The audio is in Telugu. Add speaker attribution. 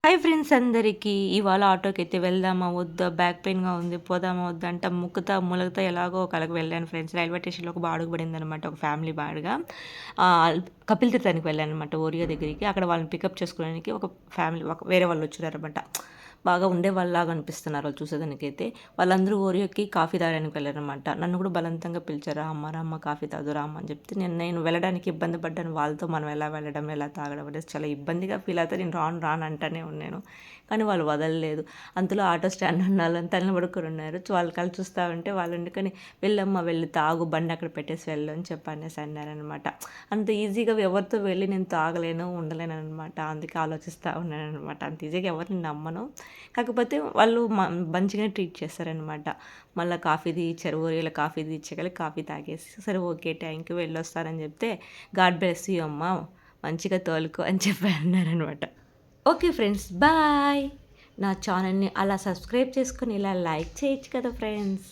Speaker 1: హాయ్ ఫ్రెండ్స్ అందరికీ. ఇవాళ ఆటోకైతే వెళ్దామా? వద్దా? బ్యాక్ పెయిన్‌గా ఉంది. పోదామా? వద్దా? అంట ముక్కుతా, ములుగుతా ఎలాగో ఒకలకి వెళ్ళాను ఫ్రెండ్స్. రైల్వే స్టేషన్‌లో ఒక బాడుగ పడిందనమాట. ఒక ఫ్యామిలీ బాడుగ. కపిల్ తీర్థానికి వెళ్ళాననమాట ఓరియా దగ్గరికి. అక్కడ వాళ్ళని పికప్ చేసుకోవడానికి ఒక ఫ్యామిలీ వేరే వాళ్ళొచ్చినారనమాట. బాగా ఉండేవాళ్ళలాగా అనిపిస్తున్నారు వాళ్ళు చూసేదానికైతే. వాళ్ళందరూ ఓరియోకి కాఫీ తాగడానికి వెళ్లారనమాట. నన్ను కూడా బలవంతంగా పిలిచారు. రామ్మ కాఫీ తాగుదువు రామ్మ అని చెప్తే నేను వెళ్ళడానికి ఇబ్బంది పడ్డాను. వాళ్ళతో మనం ఎలా వెళ్ళడం, ఎలా తాగడం అనేసి చాలా ఇబ్బందిగా ఫీల్ అవుతా నేను రాను అంటానే ఉన్నాను. కానీ వాళ్ళు వదలలేదు. అంతలో ఆటో స్టాండ్ ఉన్నోళ్ళంతా నిలబడుకొని ఉన్నారు. వాళ్ళు కళ్ళు చూస్తా ఉంటే వాళ్ళు వండుకొని వెళ్ళమ్మా వెళ్ళి తాగు బండి అక్కడ పెట్టేసి వెళ్ళు అని అనేసి అన్నారనమాట. అంత ఈజీగా ఎవరితో వెళ్ళి నేను తాగలేను, ఉండలేను అనమాట. అందుకే ఆలోచిస్తూ ఉన్నాననమాట. అంత ఈజీగా ఎవరిని నమ్మను. కాకపోతే వాళ్ళు మంచిగానే ట్రీట్ చేస్తారనమాట. మళ్ళా కాఫీ ఇచ్చారు. ఓరియోలో కాఫీ ఇచ్చేకల్లి కాఫీ తాగేసి సరే ఓకే థ్యాంక్ యూ వెళ్ళొస్తానని చెప్తే గాడ్ బ్లెస్ యూ అమ్మా మంచిగా తోలుకో అని చెప్పి అన్నారనమాట. Okay friends bye. నా ఛానల్‌ని అలా సబ్స్క్రైబ్ చేసుకొని ఇలా లైక్ చేయొచ్చు కదా ఫ్రెండ్స్.